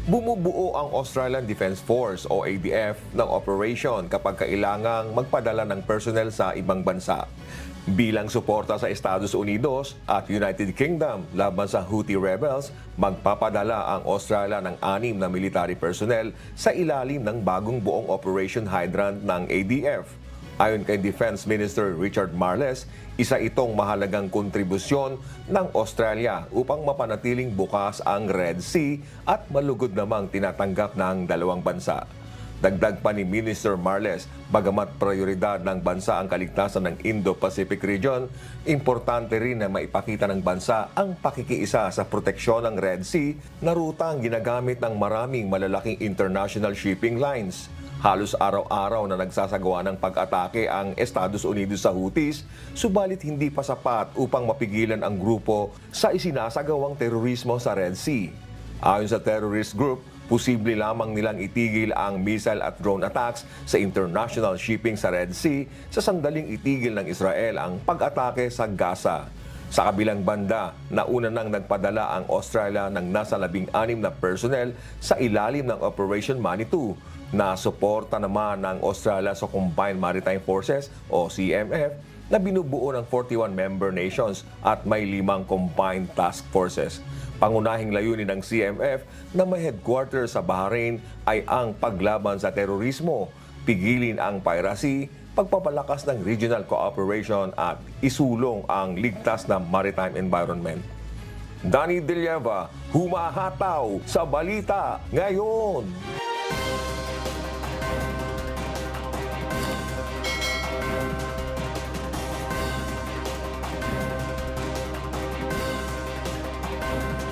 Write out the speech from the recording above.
Bumubuo ang Australian Defence Force o ADF ng operation kapag kailangang magpadala ng personnel sa ibang bansa. Bilang suporta sa Estados Unidos at United Kingdom laban sa Houthi rebels, magpapadala ang Australia ng 6 na military personnel sa ilalim ng bagong buong Operation Hydrant ng ADF. Ayon kay Defense Minister Richard Marles, isa itong mahalagang kontribusyon ng Australia upang mapanatiling bukas ang Red Sea at malugod namang tinatanggap ng dalawang bansa. Dagdag pa ni Minister Marles, bagamat prioridad ng bansa ang kaligtasan ng Indo-Pacific region, importante rin na maipakita ng bansa ang pakikiisa sa proteksyon ng Red Sea na rutang ginagamit ng maraming malalaking international shipping lines. Halos araw-araw na nagsasagawa ng pag-atake ang Estados Unidos sa Houthis, subalit hindi pa sapat upang mapigilan ang grupo sa isinasagawang terorismo sa Red Sea. Ayon sa terrorist group, posible lamang nilang itigil ang missile at drone attacks sa international shipping sa Red Sea sa sandaling itigil ng Israel ang pag-atake sa Gaza. Sa kabilang banda, nauna nang nagpadala ang Australia ng nasa 16 na personnel sa ilalim ng Operation Manitou, na suporta naman ng Australia sa Combined Maritime Forces o CMF na binubuo ng 41 member nations at may 5 combined task forces. Pangunahing layunin ng CMF na may headquarters sa Bahrain ay ang paglaban sa terorismo, pigilin ang piracy, pagpapalakas ng regional cooperation at isulong ang ligtas na maritime environment. Danny De Lieva, humahataw sa balita ngayon.